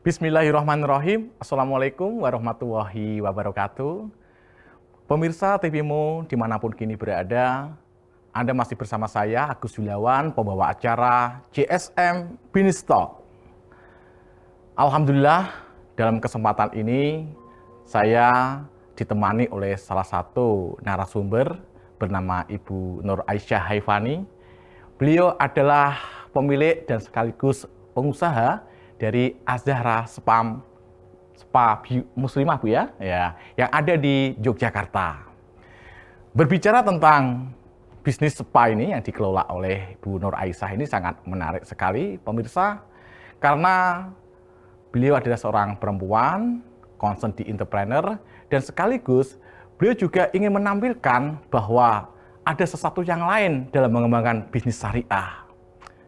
Bismillahirrahmanirrahim. Assalamualaikum warahmatullahi wabarakatuh. Pemirsa TVMO dimanapun kini berada, Anda masih bersama saya, Agus Yuliawan, pembawa acara JSM Business Talk. Alhamdulillah, dalam kesempatan ini saya ditemani oleh salah satu narasumber bernama Ibu Nur Aisyah Haifani. Beliau adalah pemilik dan sekaligus pengusaha dari Az-Zahra Spa Muslimah, Bu ya, yang ada di Yogyakarta. Berbicara tentang bisnis spa ini yang dikelola oleh Bu Nur Aisyah ini sangat menarik sekali, pemirsa, karena beliau adalah seorang perempuan, concern di entrepreneur, dan sekaligus beliau juga ingin menampilkan bahwa ada sesuatu yang lain dalam mengembangkan bisnis syariah.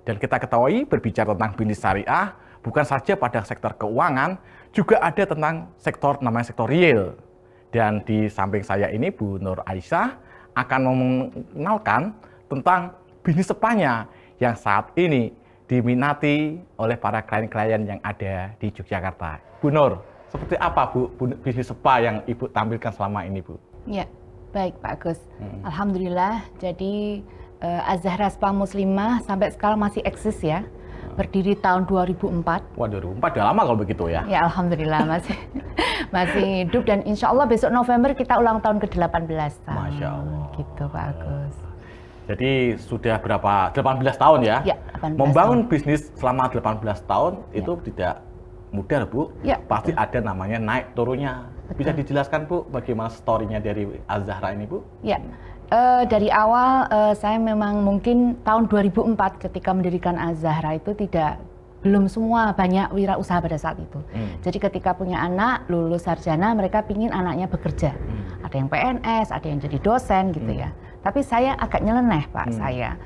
Dan kita ketahui berbicara tentang bisnis syariah, bukan saja pada sektor keuangan, juga ada tentang sektor namanya sektor real. Dan di samping saya ini Bu Nur Aisyah akan mengenalkan tentang bisnis spanya yang saat ini diminati oleh para klien-klien yang ada di Yogyakarta. Bu Nur, seperti apa Bu bisnis spa yang Ibu tampilkan selama ini, Bu? Ya, baik Pak Agus. Alhamdulillah, jadi Az-Zahra Spa Muslimah sampai sekarang masih eksis ya. Berdiri tahun 2004. Wah, 2004 udah lama kalau begitu ya? Ya, Alhamdulillah masih hidup, dan insya Allah besok November kita ulang tahun ke-18 tahun. Masya Allah. Gitu Pak Agus. Jadi sudah berapa? 18 tahun ya? Ya, 18 Membangun tahun. bisnis selama 18 tahun itu tidak mudah, Bu. Ya, Pasti betul. ada namanya naik turunnya. Bisa dijelaskan, Bu, bagaimana story-nya dari Az-Zahra ini, Bu? Ya, dari awal saya memang mungkin tahun 2004 ketika mendirikan Az-Zahra itu belum semua banyak wirausaha pada saat itu. Jadi ketika punya anak lulus sarjana, mereka pingin anaknya bekerja. Ada yang PNS, ada yang jadi dosen gitu ya. Tapi saya agak nyeleneh Pak, saya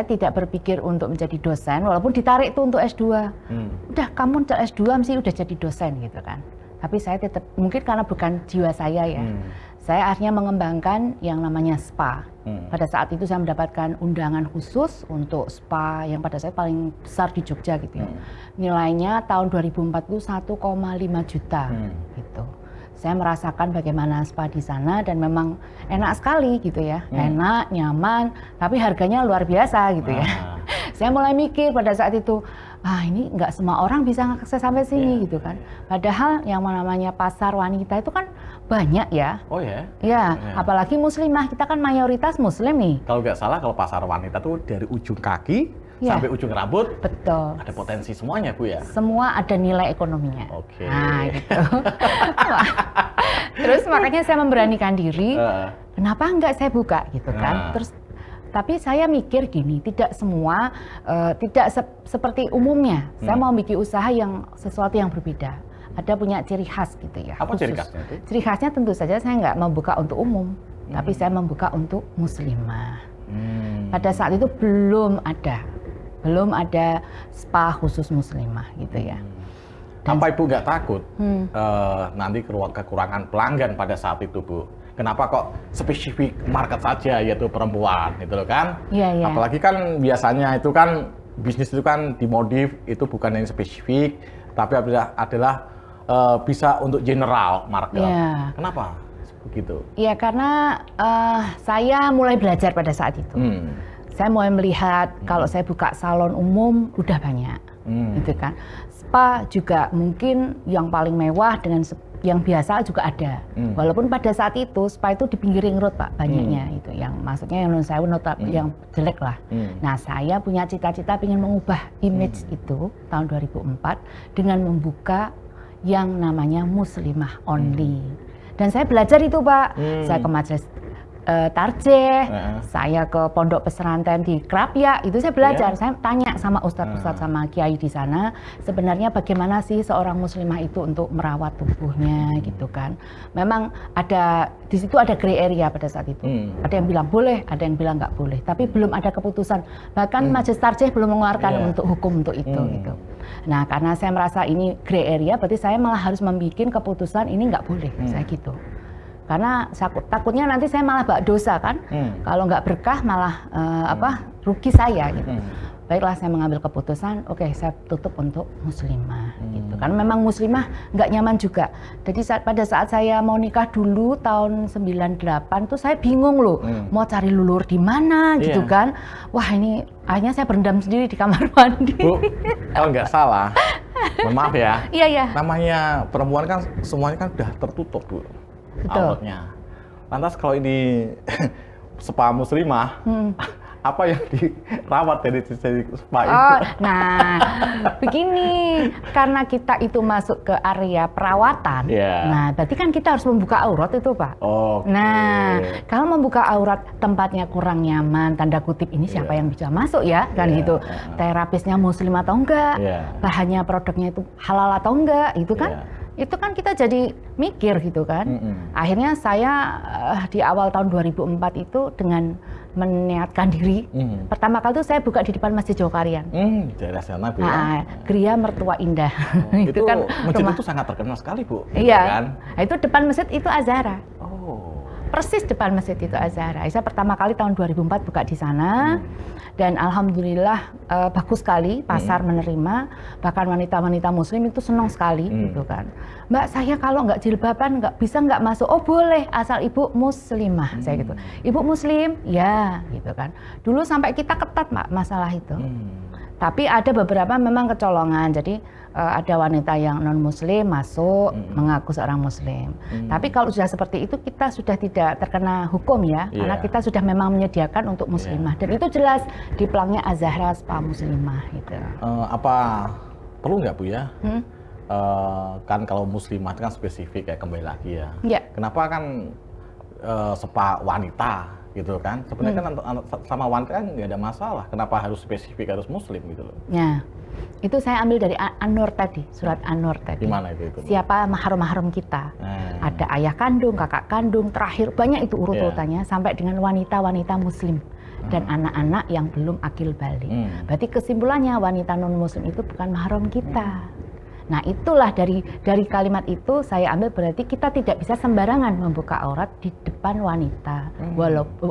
tidak berpikir untuk menjadi dosen, walaupun ditarik itu untuk S2. Udah kamu S2 mesti udah jadi dosen gitu kan. Tapi saya tetap, mungkin karena bukan jiwa saya ya. Saya akhirnya mengembangkan yang namanya spa. Pada saat itu saya mendapatkan undangan khusus untuk spa yang pada saat paling besar di Jogja gitu ya. Nilainya tahun 2004 itu 1,5 juta gitu. Saya merasakan bagaimana spa di sana dan memang enak sekali gitu ya. Enak, nyaman, tapi harganya luar biasa gitu ya. Saya mulai mikir pada saat itu, ini nggak semua orang bisa ngakses sampai sini gitu kan. Padahal yang namanya pasar wanita itu kan banyak ya. Oh ya? Ya, apalagi muslimah, kita kan mayoritas muslim nih. Kalau nggak salah, kalau pasar wanita tuh dari ujung kaki sampai ujung rambut, betul. Ada potensi semuanya, Bu ya? Semua ada nilai ekonominya. Oke. Nah, gitu. Terus makanya saya memberanikan diri, kenapa enggak saya buka gitu kan. Terus tapi saya mikir gini, tidak semua, tidak seperti umumnya. Saya mau bikin usaha yang sesuatu yang berbeda. Ada punya ciri khas gitu ya. Apa khusus. ciri khasnya itu? Ciri khasnya tentu saja saya nggak membuka untuk umum, tapi saya membuka untuk muslimah. Pada saat itu belum ada spa khusus muslimah gitu ya. Dan apa Ibu nggak takut nanti kekurangan pelanggan pada saat itu, Bu? Kenapa kok spesifik market saja, yaitu perempuan, gitu loh kan? Iya. Apalagi kan biasanya itu kan bisnis itu kan dimodif, itu bukan yang spesifik, tapi adalah bisa untuk general market. Ya. Kenapa begitu? Ya karena saya mulai belajar pada saat itu. Saya mulai melihat kalau saya buka salon umum udah banyak, gitu kan. Spa juga mungkin yang paling mewah dengan yang biasa juga ada. Walaupun pada saat itu spa itu di pinggir ring road Pak, banyaknya itu yang maksudnya yang non sewu yang jelek lah. Nah, saya punya cita-cita ingin mengubah image itu tahun 2004 dengan membuka yang namanya muslimah only. Dan saya belajar itu Pak. Saya ke majelis Tarjih, saya ke pondok pesantren di Krapyak, itu saya belajar. Saya tanya sama ustadz-ustadz sama kiai di sana, sebenarnya bagaimana sih seorang muslimah itu untuk merawat tubuhnya gitu kan. Memang di situ ada gray area pada saat itu. Ada yang bilang boleh, ada yang bilang nggak boleh. Tapi belum ada keputusan. Bahkan majelis Tarjih belum mengeluarkan untuk hukum untuk itu gitu. Nah, karena saya merasa ini gray area, berarti saya malah harus membuat keputusan ini nggak boleh, saya gitu. Karena takutnya nanti saya malah bak dosa kan, kalau nggak berkah malah rugi saya gitu. baiklah saya mengambil keputusan, oke saya tutup untuk muslimah gitu. Karena memang muslimah nggak nyaman juga. Jadi pada saat saya mau nikah dulu tahun 98 tuh saya bingung loh, mau cari lulur di mana gitu kan. Wah ini akhirnya saya berendam sendiri di kamar mandi. Bu, kalau nggak salah, mohon maaf ya. Iya. Namanya perempuan kan semuanya kan udah tertutup, Bu. Betul. Auratnya. Lantas kalau ini spa muslimah, apa yang dirawat dari spa itu? Nah, begini, karena kita itu masuk ke area perawatan, nah berarti kan kita harus membuka aurat itu, Pak. Nah, kalau membuka aurat tempatnya kurang nyaman, tanda kutip ini siapa yang bisa masuk ya, kan gitu. Terapisnya muslim atau enggak, bahannya produknya itu halal atau enggak, itu kan. Itu kan kita jadi mikir gitu kan. Akhirnya saya di awal tahun 2004 itu dengan meniatkan diri. Pertama kali itu saya buka di depan Masjid Jokarian. Di daerah sana, Bu. Gria Mertua Indah. Itu kan masjid itu sangat terkenal sekali, Bu. Iya. Kan? Nah, itu depan masjid itu Azhara. Persis depan masjid itu Azhara. Saya pertama kali tahun 2004 buka di sana. Dan alhamdulillah bagus sekali, pasar menerima, bahkan wanita-wanita muslim itu senang sekali gitu kan. Mbak, saya kalau nggak jilbaban nggak masuk. Oh boleh, asal ibu muslimah, saya gitu. Ibu muslim, ya gitu kan. Dulu sampai kita ketat Mbak masalah itu. Tapi ada beberapa memang kecolongan, jadi ada wanita yang non muslim masuk mengaku seorang muslim. Tapi kalau sudah seperti itu kita sudah tidak terkena hukum ya, karena kita sudah memang menyediakan untuk muslimah dan itu jelas di pelangnya Azhara Spa Muslimah gitu. Apa perlu nggak Bu ya? Kan kalau muslimah itu kan spesifik ya, kembali lagi ya. Kenapa kan spa wanita? Gitu kan, sebenarnya kan sama wanita kan nggak ada masalah. Kenapa harus spesifik harus muslim gitu loh? Ya, itu saya ambil dari An-Nur tadi, surat An-Nur tadi. Gimana itu? Siapa mahram-mahram kita? Ada ayah kandung, kakak kandung, terakhir banyak itu urut-urutannya sampai dengan wanita-wanita muslim dan anak-anak yang belum akil balik. Berarti kesimpulannya wanita non muslim itu bukan mahram kita. Nah itulah dari kalimat itu saya ambil berarti kita tidak bisa sembarangan membuka aurat di depan wanita.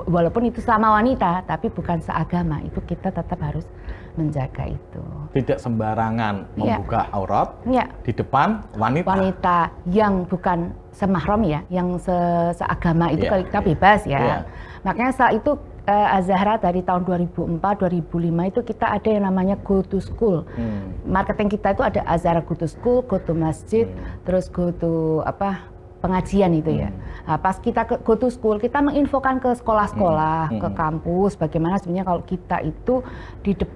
Walaupun itu sama wanita, tapi bukan seagama, itu kita tetap harus menjaga itu. Tidak sembarangan membuka aurat di depan wanita. Wanita yang bukan semahram ya, yang seagama itu kita bebas ya. Makanya setelah itu Azhara dari tahun 2004-2005 itu kita ada yang namanya Go to School. Marketing kita itu ada Azhara Go to School, Go to Masjid, terus Go to pengajian itu ya. Nah, pas kita ke Go to School, kita menginfokan ke sekolah-sekolah, ke kampus, bagaimana sebenarnya kalau kita itu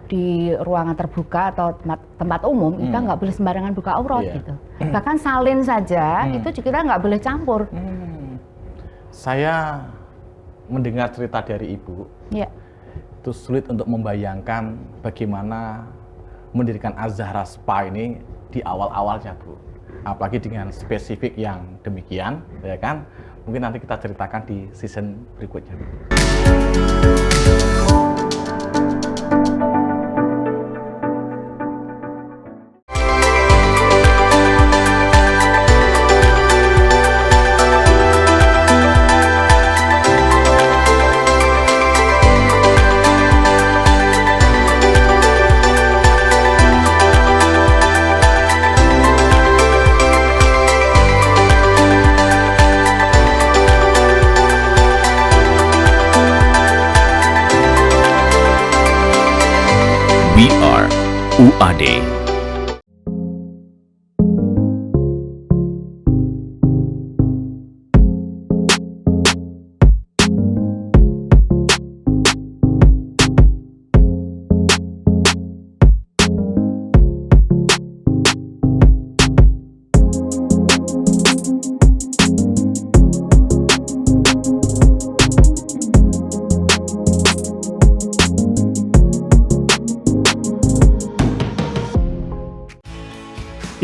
di ruangan terbuka atau tempat umum, kita nggak boleh sembarangan buka aurat gitu. Bahkan salin saja, itu kita nggak boleh campur. Saya mendengar cerita dari Ibu, itu sulit untuk membayangkan bagaimana mendirikan Azhara Spa ini di awal-awalnya, Bu. Apalagi dengan spesifik yang demikian, ya kan? Mungkin nanti kita ceritakan di season berikutnya, Bu. We are UAD.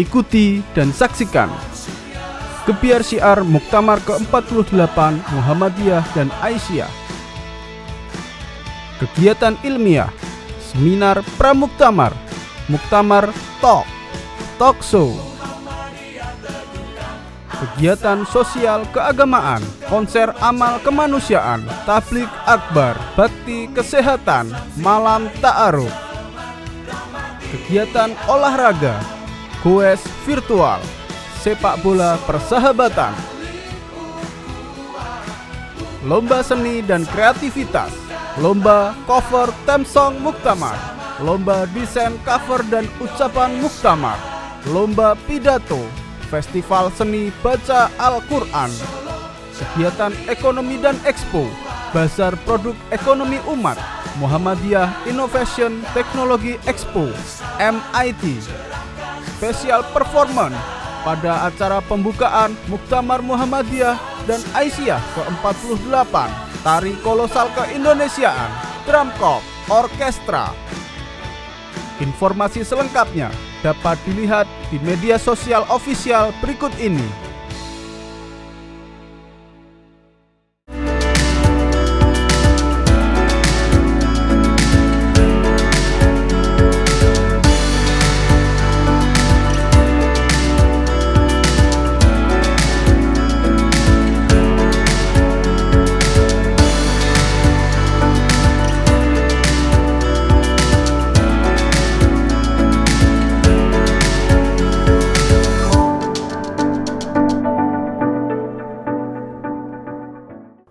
Ikuti dan saksikan Gebiar Syiar Muktamar ke-48 Muhammadiyah dan Aisyah. Kegiatan ilmiah, seminar pramuktamar, muktamar talk show. Kegiatan sosial keagamaan, konser amal kemanusiaan, tablik akbar, bakti kesehatan, malam ta'aruf. kegiatan olahraga, goes virtual, sepak bola persahabatan, lomba seni dan kreativitas, lomba cover theme song Muktamar, lomba desain cover dan ucapan Muktamar, lomba pidato, festival seni baca Al-Quran, kegiatan ekonomi dan expo, Bazar Produk Ekonomi Umat, Muhammadiyah Innovation Technology Expo, MIT, special performance pada acara pembukaan Muktamar Muhammadiyah dan Aisyah ke-48, Tari Kolosal Keindonesiaan, Drum Corps, Orkestra. Informasi selengkapnya dapat dilihat di media sosial official berikut ini.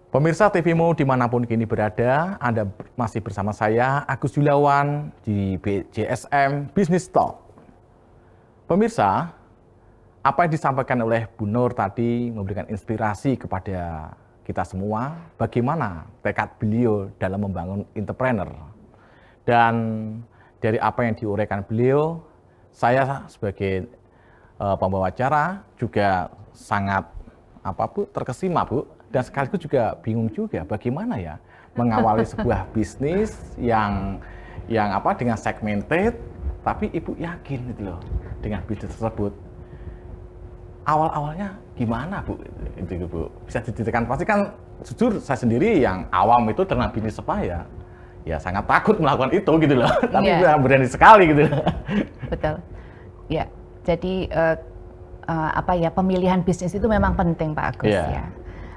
Pemirsa TVMO dimanapun kini berada, Anda masih bersama saya, Agus Yulawan, di BJSM Business Talk. Pemirsa, apa yang disampaikan oleh Bu Nur tadi memberikan inspirasi kepada kita semua, bagaimana tekad beliau dalam membangun entrepreneur. Dan dari apa yang diuraikan beliau, saya sebagai pembawa acara juga sangat terkesima, Bu. Dan sekaligus juga bingung juga bagaimana ya mengawali sebuah bisnis yang dengan segmented, tapi Ibu yakin gitu loh dengan bisnis tersebut. Awal-awalnya gimana, Bu? Itu Bu, bisa diceritakan. Pasti kan jujur saya sendiri yang awam itu tentang bisnis spa ya sangat takut melakukan itu gitu loh. Tapi berani sekali gitu. Betul. Ya, jadi pemilihan bisnis itu memang penting, Pak Agus ya.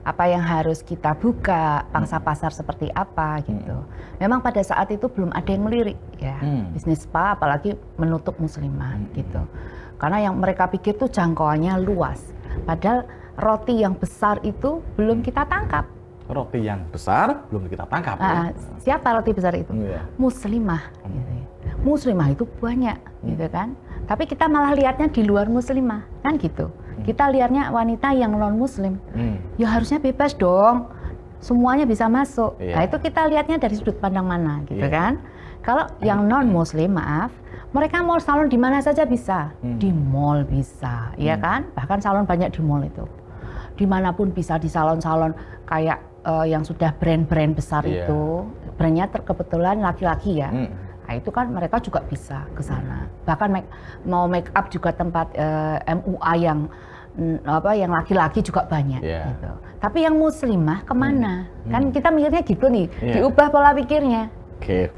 Apa yang harus kita buka, pangsa pasar seperti apa gitu. Memang pada saat itu belum ada yang melirik ya, bisnis spa apalagi menutup muslimah gitu. Karena yang mereka pikir tuh jangkauannya luas. Padahal roti yang besar itu belum kita tangkap. Roti yang besar belum kita tangkap. Siapa roti besar itu? Muslimah. Gitu. Muslimah itu banyak gitu kan. Tapi kita malah lihatnya di luar muslimah kan gitu. Kita lihatnya wanita yang non muslim, ya harusnya bebas dong, semuanya bisa masuk. Nah itu kita lihatnya dari sudut pandang mana, gitu kan? Kalau yang non muslim, maaf, mereka mau salon di mana saja bisa, di mall bisa, ya kan? Bahkan salon banyak di mall itu, dimanapun bisa, di salon-salon kayak yang sudah brand-brand besar itu, brandnya kebetulan laki-laki ya. Nah, itu kan mereka juga bisa ke sana. Bahkan mau make up juga tempat MUA yang laki-laki juga banyak gitu. Tapi yang muslimah kemana? Kan kita mikirnya gitu nih, diubah pola pikirnya.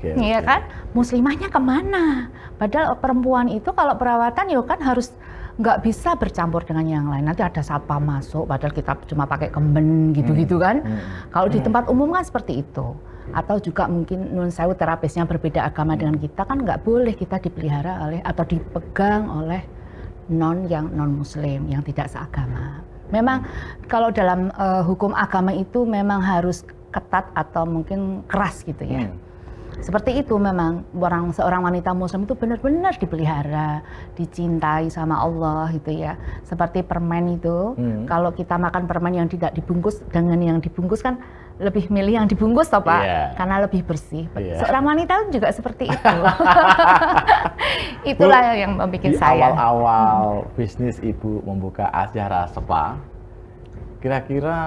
Iya kan? Muslimahnya kemana? Padahal perempuan itu kalau perawatan ya kan harus nggak bisa bercampur dengan yang lain. Nanti ada satpam masuk, padahal kita cuma pakai kemben gitu-gitu kan. Kalau di tempat umum kan seperti itu. Atau juga mungkin nun sewu terapisnya berbeda agama dengan kita, kan nggak boleh kita dipelihara oleh atau dipegang oleh yang non muslim yang tidak seagama. Memang kalau dalam hukum agama itu memang harus ketat atau mungkin keras gitu ya. Seperti itu memang seorang wanita muslim itu benar-benar dipelihara, dicintai sama Allah gitu ya. Seperti permen itu, kalau kita makan permen yang tidak dibungkus dengan yang dibungkus kan lebih milih yang dibungkus toh Pak, karena lebih bersih. Seorang wanita juga seperti itu. Itulah yang membuat saya. Awal-awal bisnis Ibu membuka Azhara Spa, kira-kira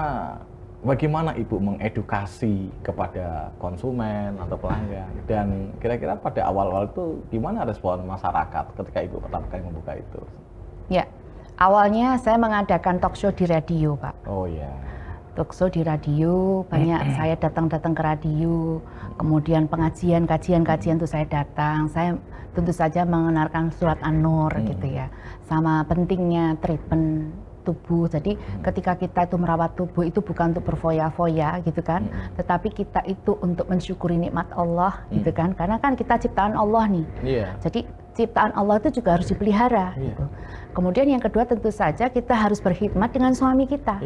bagaimana Ibu mengedukasi kepada konsumen atau pelanggan, dan kira-kira pada awal-awal itu gimana respon masyarakat ketika Ibu pertama kali membuka itu? Ya, awalnya saya mengadakan talk show di radio, Pak. Oh ya. Talk show di radio, banyak saya datang ke radio, kemudian kajian itu saya datang, saya tentu saja mengenalkan surat An-Nur gitu ya, sama pentingnya treatment tubuh. Jadi ketika kita itu merawat tubuh itu bukan untuk berfoya-foya gitu kan, tetapi kita itu untuk mensyukuri nikmat Allah gitu kan, karena kan kita ciptaan Allah nih. Jadi ciptaan Allah itu juga harus dipelihara. Gitu. Kemudian yang kedua tentu saja kita harus berkhidmat dengan suami kita.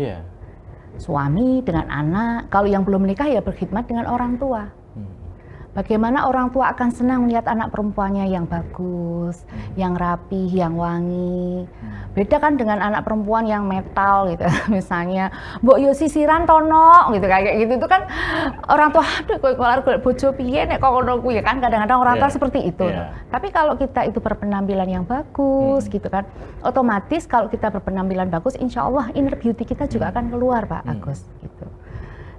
Suami dengan anak, kalau yang belum menikah ya berkhidmat dengan orang tua. Bagaimana orang tua akan senang melihat anak perempuannya yang bagus, yang rapi, yang wangi. Beda kan dengan anak perempuan yang metal gitu. Misalnya, mbok yo sisiran tono gitu kayak gitu itu kan orang tua aduh kowe kelar golek bojo piye nek kok ngono kuwi kan kadang-kadang orang tua seperti itu. Tapi kalau kita itu berpenampilan yang bagus gitu kan, otomatis kalau kita berpenampilan bagus insya Allah inner beauty kita juga akan keluar Pak Agus gitu.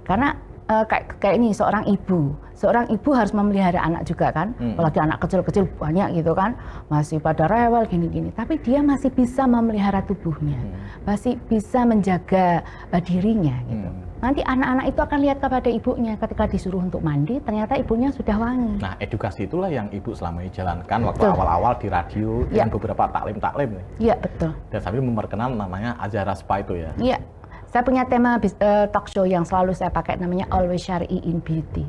Karena kayak ini seorang ibu harus memelihara anak juga kan, apalagi anak kecil-kecil banyak gitu kan, masih pada rewel gini-gini, tapi dia masih bisa memelihara tubuhnya, masih bisa menjaga dirinya gitu. Nanti anak-anak itu akan lihat kepada ibunya ketika disuruh untuk mandi, ternyata ibunya sudah wangi. Nah, edukasi itulah yang ibu selama ini jalankan waktu awal-awal di radio dengan beberapa taklim-taklim nih. Iya betul. Dan sambil memperkenalkan namanya Azhara Spa itu ya. Iya. Saya punya tema talk show yang selalu saya pakai namanya Always Syar'i in Beauty.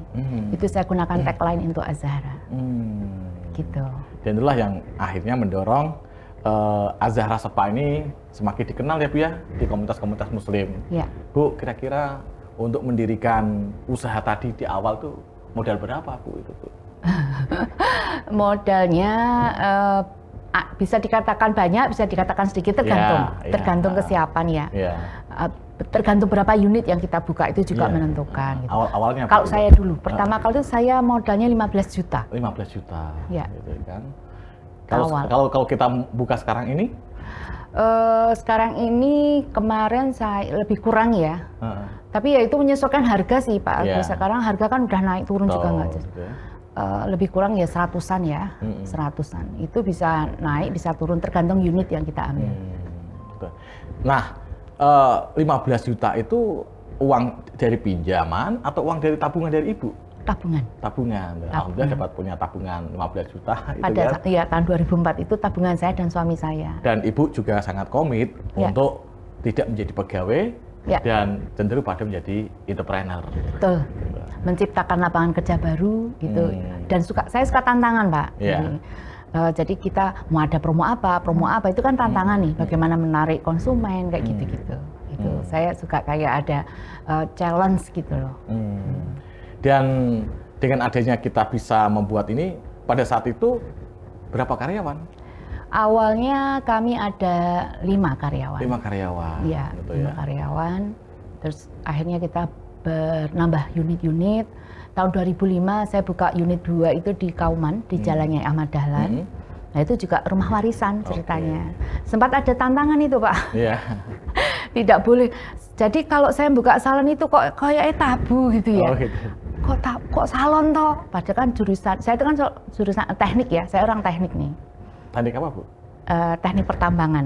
Itu saya gunakan tagline untuk Azhara. Gitu. Dan itulah yang akhirnya mendorong Azhara Spa ini semakin dikenal ya Bu ya di komunitas-komunitas muslim. Ya. Bu, kira-kira untuk mendirikan usaha tadi di awal tuh modal berapa Bu itu Bu? Modalnya bisa dikatakan banyak, bisa dikatakan sedikit, tergantung kesiapan ya. Tergantung berapa unit yang kita buka itu juga menentukan. Gitu. Awalnya kalau saya dulu, pertama kali itu saya modalnya 15 juta. 15 juta. Ya. Gitu kan. Kalau kita buka sekarang ini? Sekarang ini kemarin saya lebih kurang ya. Tapi ya itu menyesuaikan harga sih Pak Agus. Sekarang harga kan udah naik turun juga nggak jelas. Lebih kurang ya 100-an ya, 100-an. Itu bisa naik, bisa turun tergantung unit yang kita ambil. Nah, 15 juta itu uang dari pinjaman atau uang dari tabungan dari Ibu? Tabungan. Alhamdulillah dapat punya tabungan 15 juta. Pada tahun 2004 itu tabungan saya dan suami saya. Dan Ibu juga sangat komit untuk tidak menjadi pegawai dan cenderung pada menjadi entrepreneur. Betul. Menciptakan lapangan kerja baru gitu. Dan saya suka tantangan Pak. Jadi kita mau ada promo apa itu kan tantangan nih. Bagaimana menarik konsumen kayak gitu-gitu. Gitu. Saya suka kayak ada challenge gitu loh. Dan dengan adanya kita bisa membuat ini, pada saat itu berapa karyawan? Awalnya kami ada 5 karyawan. 5 karyawan. Iya, gitu 5 karyawan. Terus akhirnya kita bernambah unit-unit. Tahun 2005 saya buka unit 2 itu di Kauman, di Jalan Nyai Ahmad Dahlan. Nah itu juga rumah warisan ceritanya. Sempat ada tantangan itu Pak. Tidak boleh. Jadi kalau saya buka salon itu kok kayaknya tabu gitu ya. Kok salon toh? Padahal kan jurusan, saya itu kan jurusan teknik ya, saya orang teknik nih. Teknik apa Bu? Teknik pertambangan.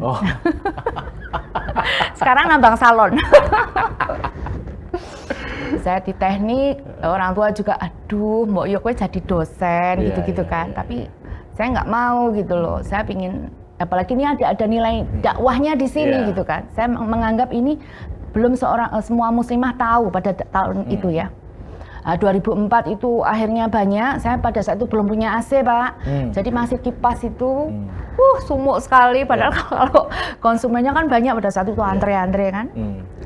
Sekarang nambang salon. Saya di teknik, orang tua juga, aduh, mbok yo kowe jadi dosen gitu-gitu kan. Tapi saya nggak mau gitu loh. Saya pingin, apalagi ini ada nilai dakwahnya di sini gitu kan. Saya menganggap ini belum semua muslimah tahu pada tahun itu ya. 2004 itu akhirnya banyak. Saya pada saat itu belum punya AC Pak. Jadi masih kipas itu, sumuk sekali. Padahal kalau konsumennya kan banyak pada saat itu antre-antre kan.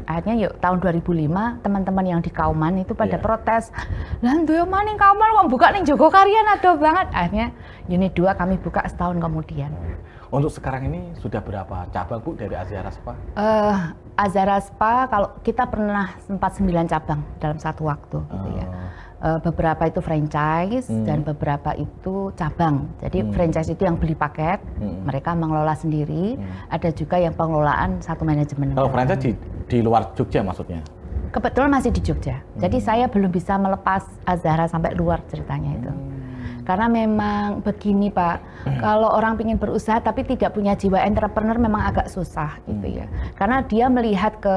Akhirnya yuk tahun 2005 teman-teman yang di Kauman itu pada protes. Lah nduwe maning Kauman kok buka ning Jogokaryan adoh banget. Akhirnya unit 2 kami buka setahun kemudian. Untuk sekarang ini sudah berapa cabang Bu dari Azhara Spa? Azhara Spa kalau kita pernah sempat 9 cabang dalam satu waktu gitu ya. Beberapa itu franchise dan beberapa itu cabang. Jadi franchise itu yang beli paket, mereka mengelola sendiri. Ada juga yang pengelolaan satu manajemen. Kalau franchise di luar Jogja maksudnya? Kebetulan masih di Jogja. Jadi saya belum bisa melepas Azhara sampai luar ceritanya itu. Karena memang begini Pak, kalau orang ingin berusaha tapi tidak punya jiwa entrepreneur memang agak susah gitu ya. Karena dia melihat ke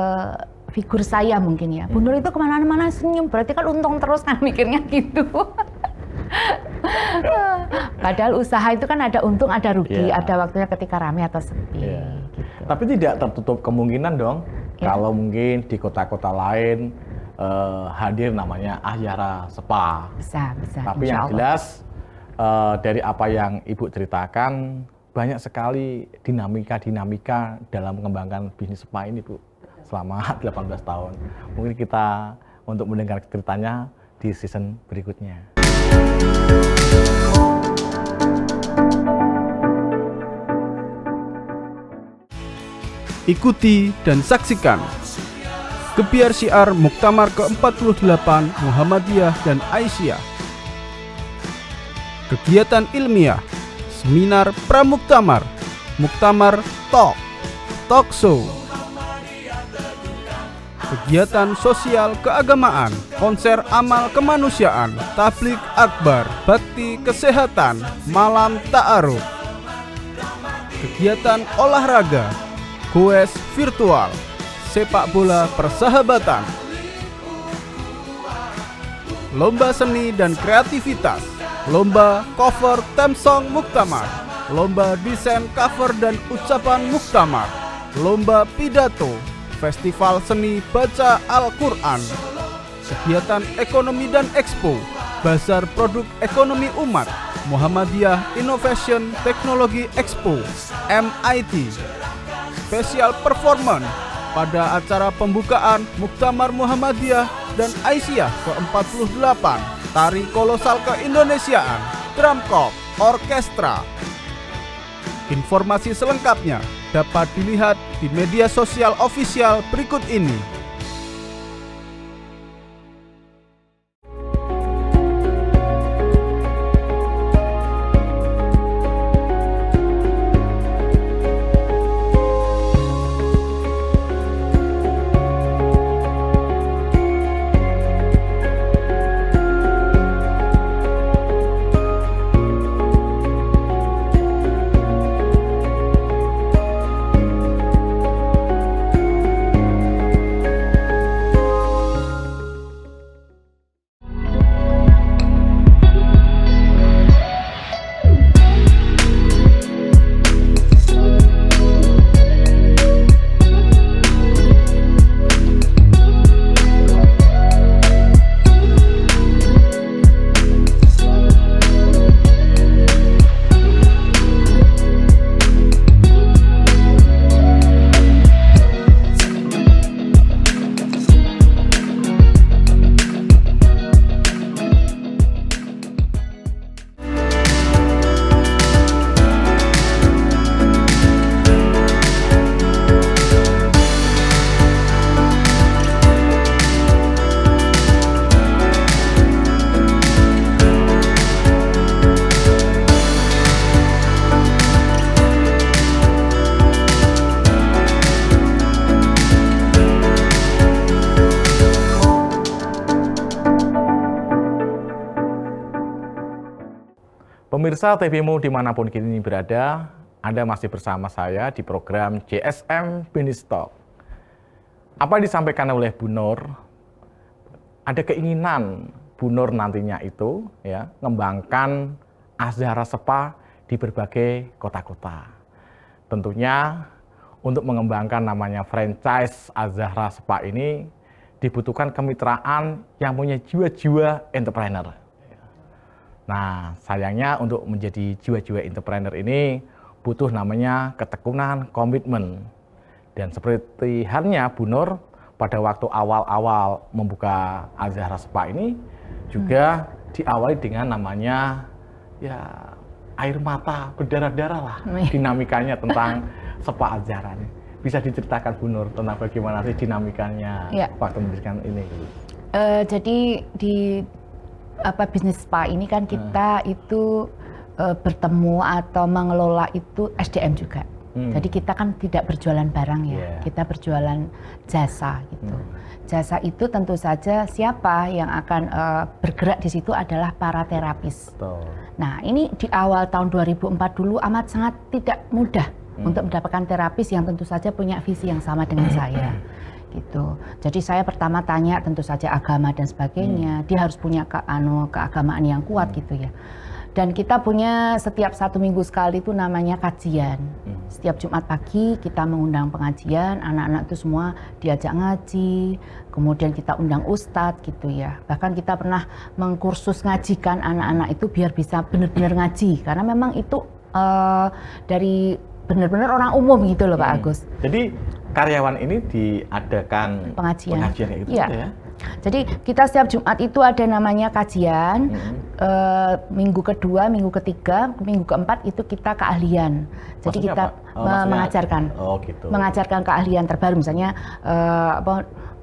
figur saya mungkin ya, Bu Nur itu kemana-mana senyum, berarti kan untung terus kan mikirnya gitu. Padahal usaha itu kan ada untung, ada rugi, ada waktunya ketika ramai atau sepi. Gitu. Tapi tidak tertutup kemungkinan dong, kalau mungkin di kota-kota lain hadir namanya Azhara Spa. Bisa. Tapi yang jelas dari apa yang Ibu ceritakan, banyak sekali dinamika dalam mengembangkan bisnis spa ini, Bu, selama 18 tahun. Mungkin kita untuk mendengar ceritanya di season berikutnya. Ikuti dan saksikan Gebiar Syiar Muktamar ke-48 Muhammadiyah dan Aisyah. Kegiatan ilmiah, seminar pramuktamar, muktamar talk show. Kegiatan sosial keagamaan, konser amal kemanusiaan, tablik akbar, bakti kesehatan, malam ta'aruf. Kegiatan olahraga, goes virtual, sepak bola persahabatan. Lomba seni dan kreativitas, lomba cover theme song muktamar, lomba desain cover dan ucapan muktamar, lomba pidato, festival seni baca Al-Quran, kegiatan ekonomi dan expo, bazar produk ekonomi umat, Muhammadiyah Innovation Technology Expo, MIT, special performance pada acara pembukaan Muktamar Muhammadiyah dan Aisyah ke-48, tari kolosal keindonesiaan, drum corps, orkestra. Informasi selengkapnya dapat dilihat di media sosial official berikut ini. Pemirsa TVmu dimanapun kini berada, Anda masih bersama saya di program JSM Business Talk. Apa yang disampaikan oleh Bu Nur, ada keinginan Bu Nur nantinya itu ya mengembangkan Azhara Spa di berbagai kota-kota. Tentunya untuk mengembangkan namanya franchise Azhara Spa ini dibutuhkan kemitraan yang punya jiwa-jiwa entrepreneur. Nah, sayangnya untuk menjadi jiwa-jiwa entrepreneur ini butuh namanya ketekunan, komitmen. Dan seperti halnya Bu Nur pada waktu awal-awal membuka Azhara Spa ini juga diawali dengan namanya ya air mata berdarah-darah lah dinamikanya tentang Spa Azhara ini. Bisa diceritakan Bu Nur tentang bagaimana sih dinamikanya waktu mendirikan ini? Jadi di bisnis spa ini kan kita itu bertemu atau mengelola itu SDM juga. Jadi kita kan tidak berjualan barang ya, kita berjualan jasa gitu. Jasa itu tentu saja siapa yang akan bergerak di situ adalah para terapis. Betul. Nah ini di awal tahun 2004 dulu amat sangat tidak mudah untuk mendapatkan terapis yang tentu saja punya visi yang sama dengan saya. Gitu. Jadi saya pertama tanya tentu saja agama dan sebagainya, dia harus punya keagamaan yang kuat gitu ya. Dan kita punya setiap 1 minggu sekali itu namanya kajian. Setiap Jumat pagi kita mengundang pengajian, anak-anak itu semua diajak ngaji, kemudian kita undang ustadz gitu ya. Bahkan kita pernah mengkursus ngajikan anak-anak itu biar bisa benar-benar ngaji, karena memang itu dari benar-benar orang umum gitu loh Pak Agus. Jadi karyawan ini diadakan pengajian kayak gitu ya? Jadi kita setiap Jumat itu ada namanya kajian, minggu kedua, minggu ketiga, minggu keempat itu kita keahlian. Jadi maksudnya kita mengajarkan, gitu. mengajarkan keahlian terbaru, misalnya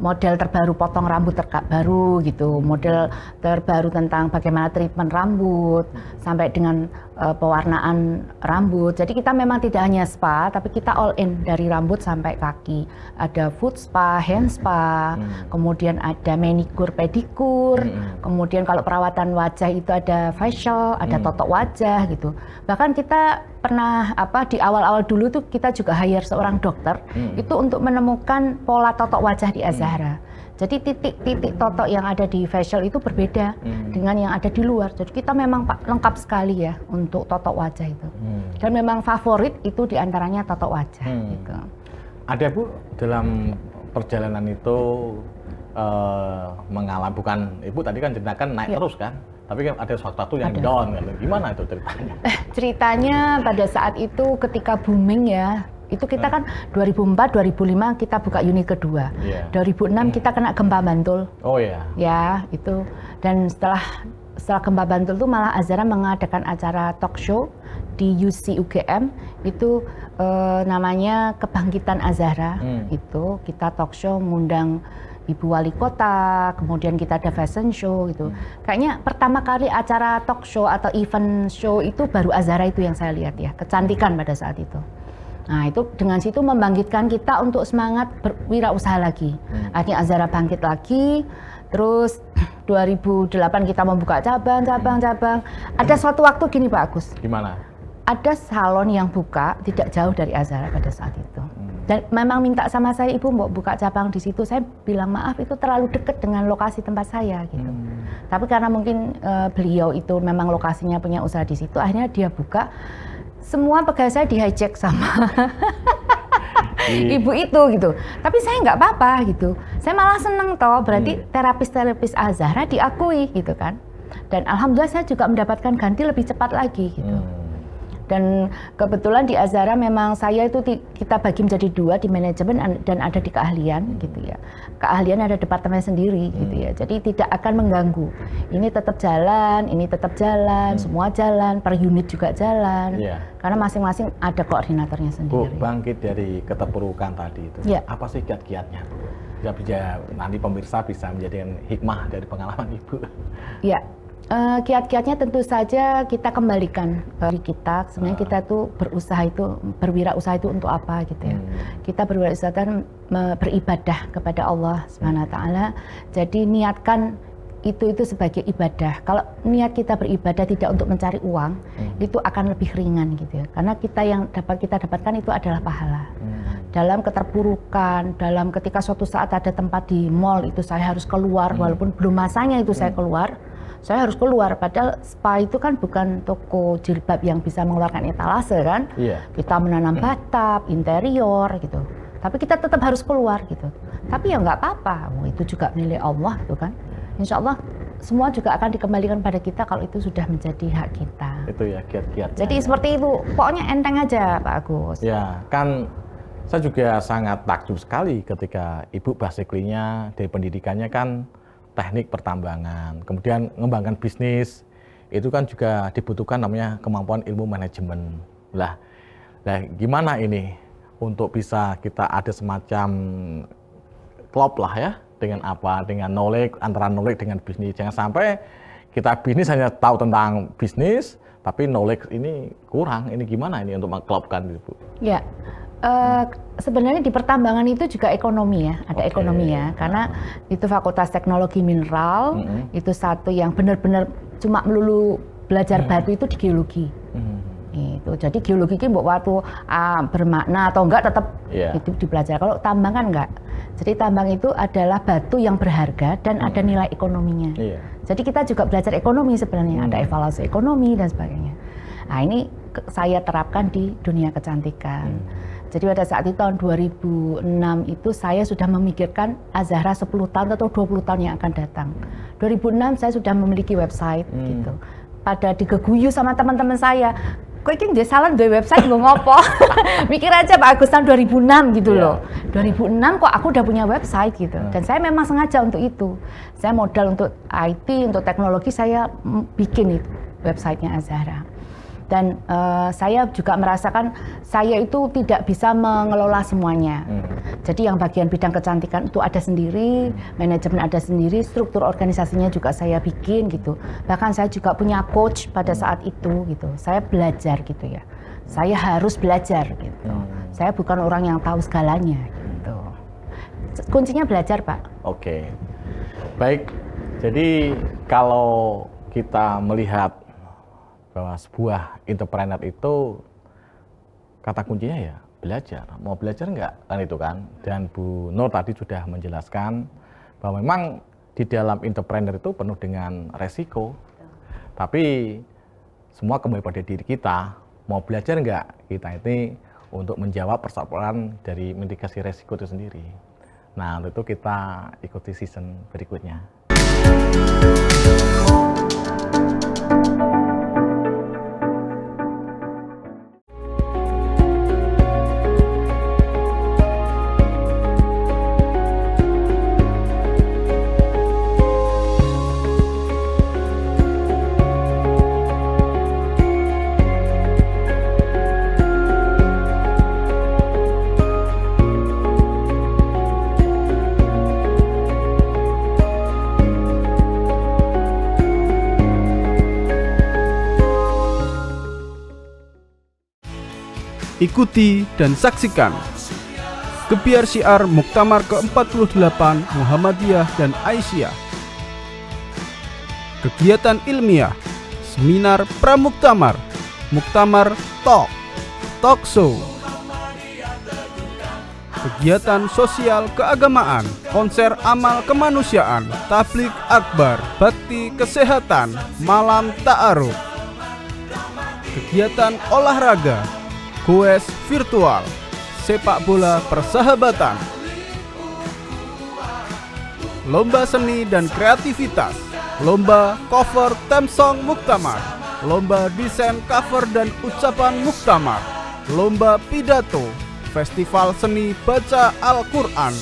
model terbaru potong rambut terbaru gitu, model terbaru tentang bagaimana treatment rambut, sampai dengan pewarnaan rambut. Jadi kita memang tidak hanya spa, tapi kita all in dari rambut sampai kaki. Ada foot spa, hand spa, kemudian ada manicure, pedicure, kemudian kalau perawatan wajah itu ada facial, ada totok wajah gitu. Bahkan kita pernah di awal-awal dulu tuh kita juga hire seorang dokter itu untuk menemukan pola totok wajah di Azahra. Jadi titik-titik totok yang ada di facial itu berbeda dengan yang ada di luar. Jadi kita memang lengkap sekali ya untuk totok wajah itu. Dan memang favorit itu diantaranya totok wajah. Gitu. Ada Bu dalam perjalanan itu mengalami, bukan Ibu tadi kan ceritakan naik terus kan? Tapi kan ada suatu yang down kan? Gimana itu ceritanya? Ceritanya pada saat itu ketika booming ya. Itu kita kan 2004, 2005 kita buka unit kedua. 2006 kita kena gempa Bantul. Oh iya. Ya, itu. Dan setelah gempa Bantul itu malah Azahra mengadakan acara talk show di UC UGM itu namanya Kebangkitan Azahra. Itu kita talk show mengundang Ibu Wali Kota, kemudian kita ada fashion show gitu. Kayaknya pertama kali acara talk show atau event show itu baru Azahra itu yang saya lihat ya, kecantikan pada saat itu. Nah itu dengan situ membangkitkan kita untuk semangat berwirausaha lagi. Akhirnya Azahra bangkit lagi, terus 2008 kita membuka cabang. Ada suatu waktu gini Pak Agus. Gimana? Ada salon yang buka tidak jauh dari Azahra pada saat itu. Dan memang minta sama saya, Ibu mau buka cabang di situ. Saya bilang maaf itu terlalu dekat dengan lokasi tempat saya gitu. Tapi karena mungkin beliau itu memang lokasinya punya usaha di situ, akhirnya dia buka. Semua pegawai saya di hijack sama ibu itu gitu. Tapi saya nggak apa-apa gitu. Saya malah seneng toh, berarti terapis Azahra diakui gitu kan. Dan alhamdulillah saya juga mendapatkan ganti lebih cepat lagi gitu. Dan kebetulan di Azahra memang saya itu kita bagi menjadi 2 di manajemen dan ada di keahlian gitu ya. Keahlian ada departemen sendiri gitu ya. Jadi tidak akan mengganggu. Ini tetap jalan, semua jalan, per unit juga jalan. Karena masing-masing ada koordinatornya sendiri. Bu, bangkit dari keterpurukan tadi itu. Apa sih kiat-kiatnya? Bisa nanti pemirsa bisa menjadikan hikmah dari pengalaman Ibu. Ya. Kiat-kiatnya tentu saja kita kembalikan diri kita. Sebenarnya kita tuh berwirausaha itu untuk apa gitu ya. Kita berwirausaha dan beribadah kepada Allah Subhanahu wa taala. Jadi niatkan itu sebagai ibadah. Kalau niat kita beribadah tidak untuk mencari uang, itu akan lebih ringan gitu ya. Karena yang dapat kita dapatkan itu adalah pahala. Dalam keterpurukan, dalam ketika suatu saat ada tempat di mall itu saya harus keluar walaupun belum masanya itu saya keluar. Saya harus keluar, padahal spa itu kan bukan toko jilbab yang bisa mengeluarkan etalase kan. Kita menanam batap, interior gitu. Tapi kita tetap harus keluar gitu. Tapi ya nggak apa-apa, itu juga milik Allah gitu kan. Insya Allah semua juga akan dikembalikan pada kita kalau itu sudah menjadi hak kita. Itu ya kiat-kiatnya. Jadi seperti itu, pokoknya enteng aja Pak Agus. Ya kan saya juga sangat takjub sekali ketika Ibu basically-nya dari pendidikannya kan teknik pertambangan, kemudian mengembangkan bisnis, itu kan juga dibutuhkan namanya kemampuan ilmu manajemen. Lah gimana ini untuk bisa kita ada semacam klop lah ya, dengan knowledge, antara knowledge dengan bisnis. Jangan sampai kita bisnis hanya tahu tentang bisnis, tapi knowledge ini kurang. Ini gimana ini untuk mengklopkan itu, Bu? Ya. Sebenarnya di pertambangan itu juga ekonomi ya, ada ekonomi ya, karena itu Fakultas Teknologi Mineral, itu satu yang benar-benar cuma melulu belajar batu itu di geologi. Itu jadi geologi itu waktu bermakna atau enggak tetap itu dipelajari. Kalau tambang kan enggak. Jadi tambang itu adalah batu yang berharga dan ada nilai ekonominya. Jadi kita juga belajar ekonomi sebenarnya, ada evaluasi ekonomi dan sebagainya. Nah ini saya terapkan di dunia kecantikan. Jadi pada saat itu tahun 2006 itu saya sudah memikirkan Azahra 10 tahun atau 20 tahun yang akan datang. 2006 saya sudah memiliki website gitu. Pada digeguyu sama teman-teman saya, kok ini dia salon di website gue ngopo. Mikir aja Pak Agus tahun 2006 gitu loh. 2006 kok aku udah punya website gitu. Dan saya memang sengaja untuk itu. Saya modal untuk IT, untuk teknologi, saya bikin itu websitenya Azahra. Dan saya juga merasakan saya itu tidak bisa mengelola semuanya. Jadi yang bagian bidang kecantikan itu ada sendiri, manajemen ada sendiri, struktur organisasinya juga saya bikin gitu. Bahkan saya juga punya coach pada saat itu gitu. Saya belajar gitu ya. Saya harus belajar gitu. Saya bukan orang yang tahu segalanya gitu. Kuncinya belajar, Pak. Oke. Baik. Jadi kalau kita melihat bahwa sebuah entrepreneur itu kata kuncinya ya belajar. Mau belajar nggak kan itu kan. Dan Bu Nur tadi sudah menjelaskan bahwa memang di dalam entrepreneur itu penuh dengan resiko. Tapi semua kembali pada diri kita. Mau belajar nggak kita ini untuk menjawab persoalan dari mitigasi resiko itu sendiri. Nah untuk itu kita ikuti season berikutnya. Ikuti dan saksikan Gebiar Syiar Muktamar ke-48 Muhammadiyah dan Aisyah. Kegiatan ilmiah, seminar pramuktamar, muktamar talk show. Kegiatan sosial keagamaan, konser amal kemanusiaan, tabligh akbar, bakti kesehatan, malam ta'aruf. Kegiatan olahraga, goes virtual, sepak bola persahabatan, lomba seni dan kreativitas, lomba cover theme song muktamar, lomba desain cover dan ucapan muktamar, lomba pidato, festival seni baca Al-Quran,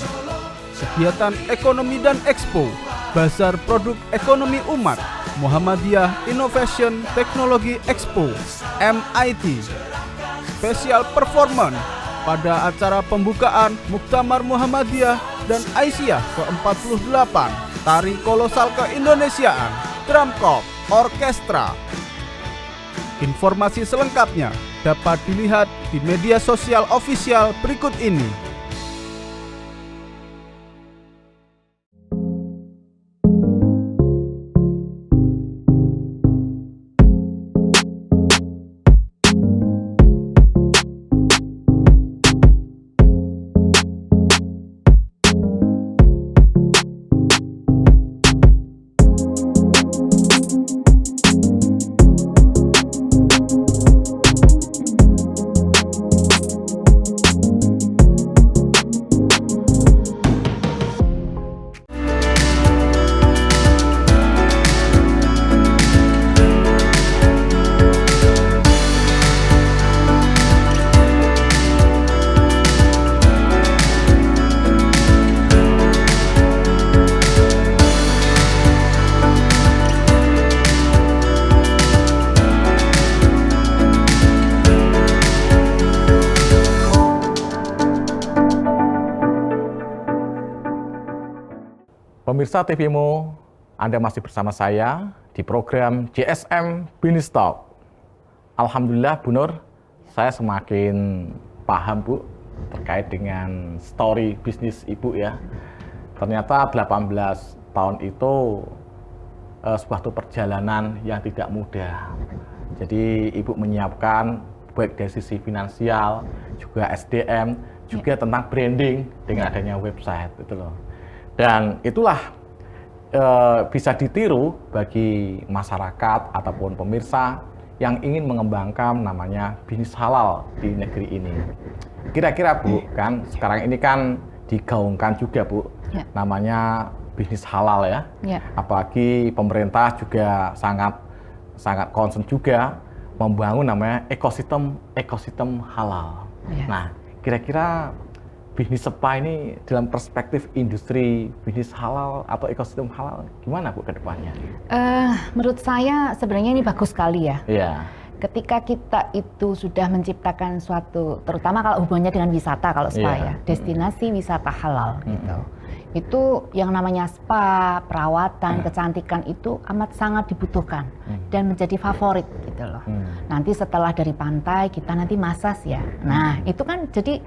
kegiatan ekonomi dan expo, bazar produk ekonomi umat, Muhammadiyah Innovation Technology Expo, MIT, special performance pada acara pembukaan Muktamar Muhammadiyah dan Aisyah ke-48, Tari Kolosal Keindonesiaan, Drum Corps, Orkestra. Informasi selengkapnya dapat dilihat di media sosial official berikut ini. Pemirsa TVMO, Anda masih bersama saya di program JSM Business Talk. Alhamdulillah Bu Nur, saya semakin paham Bu terkait dengan story bisnis Ibu ya. Ternyata 18 tahun itu suatu perjalanan yang tidak mudah. Jadi Ibu menyiapkan baik dari sisi finansial, juga SDM, juga tentang branding dengan adanya website itu loh. Dan itulah bisa ditiru bagi masyarakat ataupun pemirsa yang ingin mengembangkan namanya bisnis halal di negeri ini. Kira-kira Bu, kan sekarang ini kan digaungkan juga Bu, namanya bisnis halal ya. Apalagi pemerintah juga sangat concern juga membangun namanya ekosistem halal. Nah, kira-kira bisnis spa ini dalam perspektif industri bisnis halal atau ekosistem halal gimana Bu ke depannya? Menurut saya sebenarnya ini bagus sekali ya. Iya. Ketika kita itu sudah menciptakan suatu, terutama kalau hubungannya dengan wisata, kalau spa ya, destinasi wisata halal gitu. Itu yang namanya spa, perawatan, kecantikan itu amat sangat dibutuhkan dan menjadi favorit gitu loh. Nanti setelah dari pantai kita nanti masas ya. Nah itu kan jadi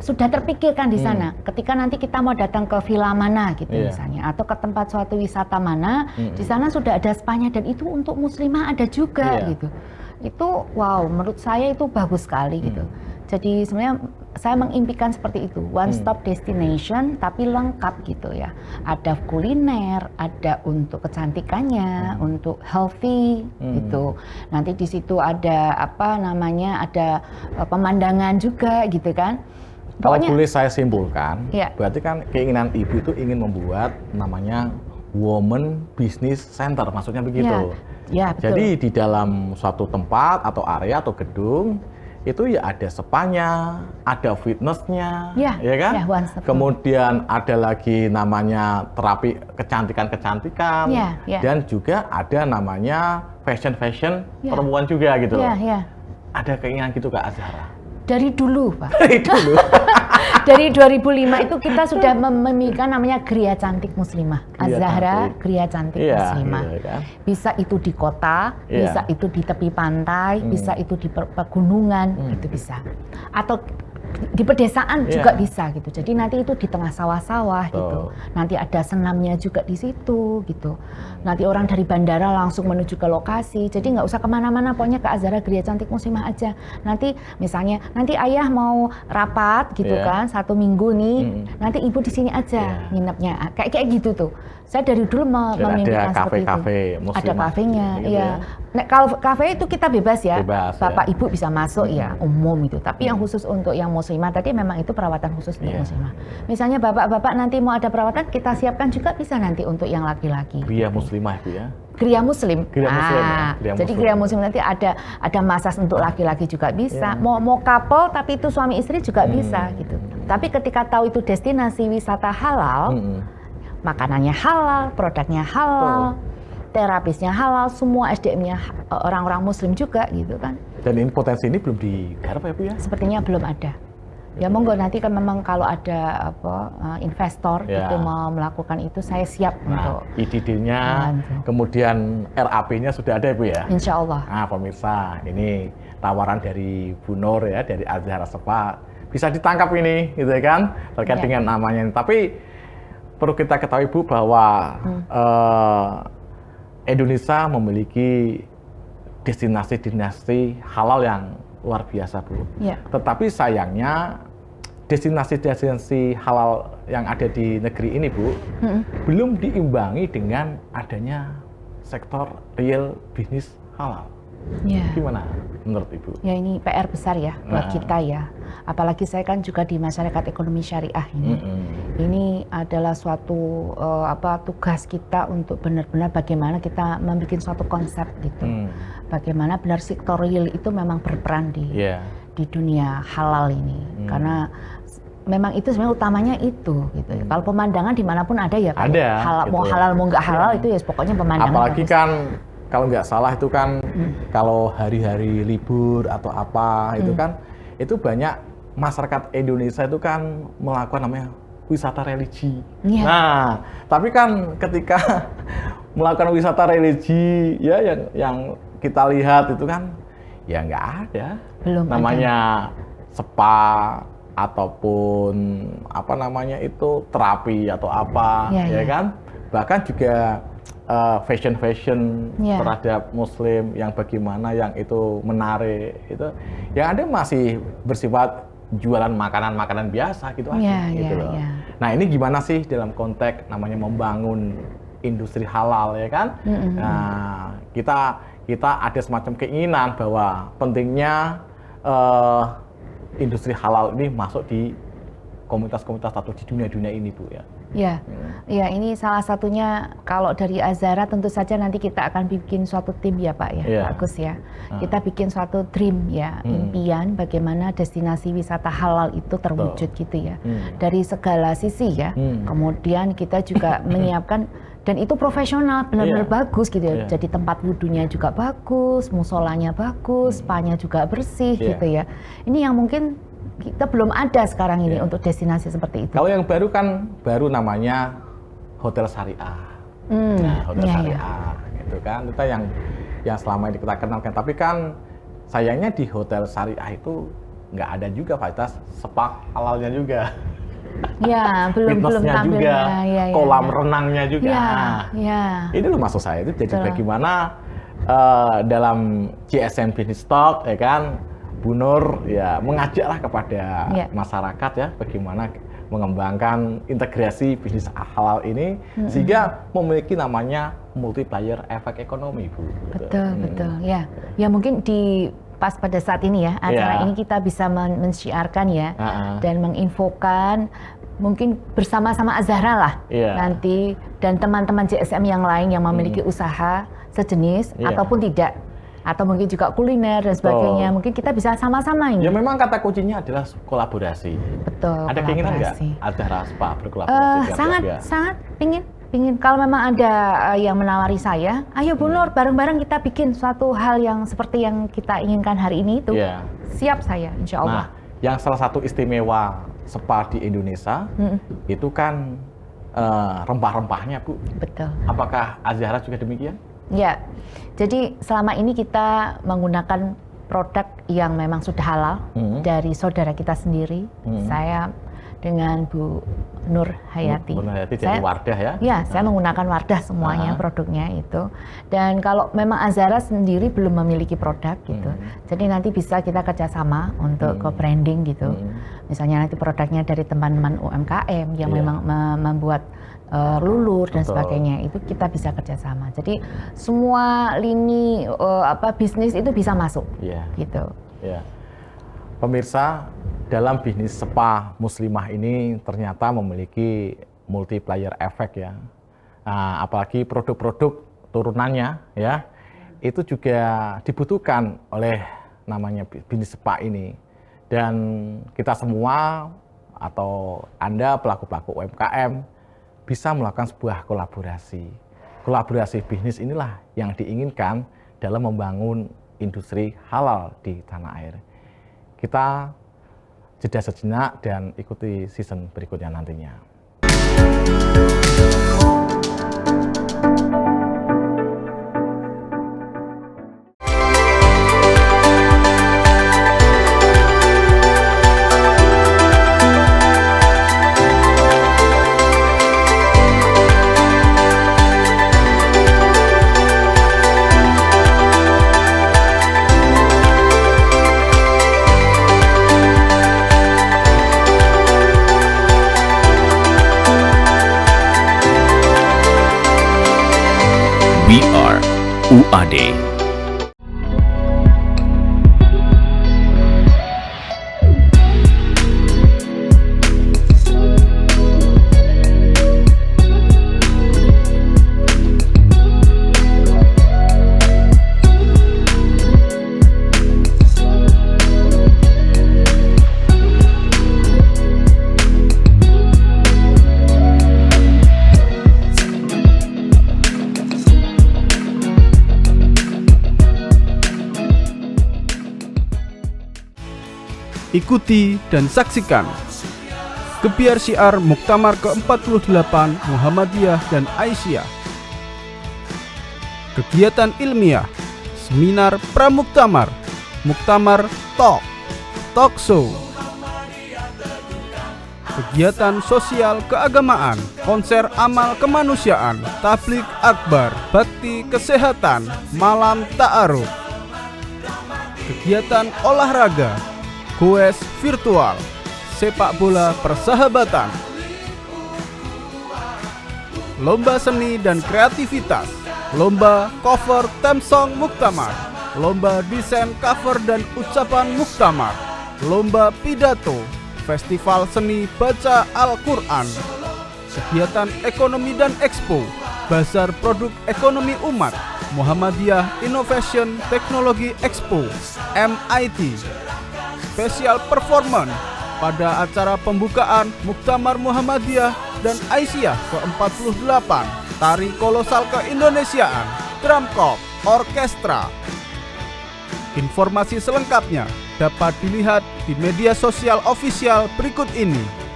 sudah terpikirkan di sana. Ketika nanti kita mau datang ke villa mana gitu misalnya, atau ke tempat suatu wisata mana, di sana sudah ada spanya dan itu untuk muslimah ada juga gitu. Itu wow, menurut saya itu bagus sekali gitu. Jadi sebenarnya saya mengimpikan seperti itu, one stop destination tapi lengkap gitu ya. Ada kuliner, ada untuk kecantikannya, untuk healthy gitu. Nanti di situ ada apa namanya, ada pemandangan juga gitu kan. Kalau boleh saya simpulkan, berarti kan keinginan Ibu itu ingin membuat namanya Women Business Center, maksudnya begitu. Ya, betul. Jadi di dalam suatu tempat atau area atau gedung itu ya ada spanya, ada fitnessnya, ya kan? Kemudian ada lagi namanya terapi kecantikan, dan juga ada namanya fashion perempuan juga gitu. Ada keinginan gitu Kak Azhara? Dari dulu Pak. Dari dulu. Dari 2005 itu kita sudah memikirkan namanya Gria Cantik Muslimah. Azhara Gria Cantik Muslimah. Kan? Bisa itu di kota, bisa itu di tepi pantai, bisa itu di pegunungan, itu bisa. Atau di pedesaan juga bisa gitu. Jadi nanti itu di tengah sawah-sawah gitu. Nanti ada senamnya juga di situ gitu. Nanti orang dari bandara langsung menuju ke lokasi. Jadi nggak usah kemana-mana, pokoknya ke Azhara Gria Cantik Muslimah aja. Nanti misalnya nanti ayah mau rapat gitu kan 1 minggu nih. Nanti ibu di sini aja nginepnya. Kayak gitu tuh. Saya dari dulu memimpikan seperti itu. Ada kafenya, gitu ya. Nah, kalau kafe itu kita bebas ya. Bapak Ibu bisa masuk ya, umum itu. Tapi yang khusus untuk yang muslimah tadi memang itu perawatan khusus untuk muslimah. Misalnya bapak-bapak nanti mau ada perawatan, kita siapkan juga bisa nanti untuk yang laki-laki. Gria muslimah itu ya. Gria muslim. Jadi gria muslim nanti ada masas untuk laki-laki juga bisa. Mau couple tapi itu suami istri juga bisa gitu. Tapi ketika tahu itu destinasi wisata halal, makanannya halal, produknya halal, terapisnya halal, semua SDM-nya orang-orang muslim juga gitu kan. Dan ini potensi ini belum digarap ya Bu ya? Sepertinya belum ada. Ya monggo nanti kan memang kalau ada investor gitu mau melakukan itu, saya siap untuk IDD-nya, kemudian RAP-nya sudah ada Bu ya? Insya Allah. Nah pemirsa, ini tawaran dari Bu Nur ya, dari Azhara Spa. Bisa ditangkap ini gitu kan, terkait dengan namanya. Tapi perlu kita ketahui Bu bahwa Indonesia memiliki destinasi halal yang luar biasa Bu. Tetapi sayangnya destinasi halal yang ada di negeri ini Bu belum diimbangi dengan adanya sektor real bisnis halal. Gimana menurut Ibu? Ya ini PR besar ya buat kita ya. Apalagi saya kan juga di masyarakat ekonomi syariah ini. Ini adalah suatu tugas kita untuk benar-benar bagaimana kita membuat suatu konsep gitu. Bagaimana benar sektor real itu memang berperan di dunia halal ini. Karena memang itu sebenarnya utamanya itu gitu. Kalau pemandangan dimanapun ada ya. Ada. Halal, gitu mau halal mau nggak halal itu ya pokoknya pemandangan. Apalagi kan kalau nggak salah itu kan kalau hari-hari libur atau apa itu kan itu banyak masyarakat Indonesia itu kan melakukan namanya wisata religi. Nah, tapi kan ketika melakukan wisata religi ya yang kita lihat itu kan ya nggak ada. Belum namanya spa ataupun apa namanya itu terapi atau apa ya kan. Bahkan juga fashion terhadap muslim yang bagaimana yang itu menarik itu yang ada masih bersifat jualan makanan biasa gitu aja gitu loh. Nah ini gimana sih dalam konteks namanya membangun industri halal ya kan. Nah, kita ada semacam keinginan bahwa pentingnya industri halal ini masuk di komunitas-komunitas atau di dunia-dunia ini, Bu ya. Ya, ini salah satunya kalau dari Azahra tentu saja nanti kita akan bikin suatu tim ya Pak ya, Pak Gus ya. Kita bikin suatu dream ya, impian bagaimana destinasi wisata halal itu terwujud gitu ya. Dari segala sisi ya. Kemudian kita juga menyiapkan dan itu profesional, benar-benar bagus gitu ya. Jadi tempat wudhunya juga bagus, musolanya bagus, spanya juga bersih gitu ya. Ini yang mungkin kita belum ada sekarang ini untuk destinasi seperti itu. Kalau yang baru kan baru namanya hotel syariah. Nah, hotel syariah gitu kan. Itu yang selama ini kita kenalkan. Tapi kan sayangnya di hotel syariah itu nggak ada juga fasilitas spa halalnya juga. Ya, belum tampil juga, kolam renangnya juga. Ini loh maksud saya itu jadi bagaimana dalam GSM Business Talk ya kan, Bu Nur ya mengajaklah kepada masyarakat ya bagaimana mengembangkan integrasi bisnis halal ini sehingga memiliki namanya multiplier efek ekonomi, Bu. Betul ya. Ya mungkin pas pada saat ini ya acara ini kita bisa mensyiarkan ya dan menginfokan mungkin bersama-sama Azahra lah nanti dan teman-teman JSM yang lain yang memiliki usaha sejenis ataupun tidak, atau mungkin juga kuliner dan sebagainya. Mungkin kita bisa sama-sama ini. Ya memang kata kuncinya adalah kolaborasi. Betul. Ada keinginan nggak Azahra Spa berkolaborasi? Sangat pingin. Kalau memang ada yang menawari saya, ayo Bu Nur bareng-bareng kita bikin suatu hal yang seperti yang kita inginkan hari ini itu. Siap saya, insya Allah. Nah, yang salah satu istimewa spa di Indonesia itu kan rempah-rempahnya, Bu. Betul. Apakah Azahra juga demikian? Ya, jadi selama ini kita menggunakan produk yang memang sudah halal dari saudara kita sendiri. Saya dengan Bu Nur Hayati. Bu Nur Hayati dari Wardah ya? Ya, saya menggunakan Wardah semuanya produknya itu. Dan kalau memang Azahra sendiri belum memiliki produk gitu, jadi nanti bisa kita kerjasama untuk co-branding gitu. Misalnya nanti produknya dari teman-teman UMKM yang memang membuat lulur dan sebagainya, itu kita bisa kerjasama. Jadi semua lini bisnis itu bisa masuk, gitu. Pemirsa, dalam bisnis spa muslimah ini ternyata memiliki multiplier efek ya. Nah, apalagi produk-produk turunannya ya, itu juga dibutuhkan oleh namanya bisnis spa ini. Dan kita semua atau Anda pelaku-pelaku UMKM bisa melakukan sebuah kolaborasi. Kolaborasi bisnis inilah yang diinginkan dalam membangun industri halal di tanah air. Kita jeda sejenak dan ikuti season berikutnya nantinya. We are UAD. Ikuti dan saksikan Gebiar Syiar Muktamar ke-48 Muhammadiyah dan Aisyah. Kegiatan ilmiah, seminar pramuktamar, muktamar talk show. Kegiatan sosial keagamaan, konser amal kemanusiaan, tablik akbar, bakti kesehatan, malam ta'aruf. Kegiatan olahraga, goes virtual, sepak bola persahabatan. lomba seni dan kreativitas, lomba cover theme song Muktamar, lomba desain cover dan ucapan Muktamar, lomba pidato, festival seni baca Al-Quran, kegiatan ekonomi dan expo, Bazar Produk Ekonomi Umat, Muhammadiyah Innovation Technology Expo, MIT, special performance pada acara pembukaan Muktamar Muhammadiyah dan Aisyah ke-48, Tari Kolosal Keindonesiaan, Drum Corps, Orkestra. Informasi selengkapnya dapat dilihat di media sosial ofisial berikut ini.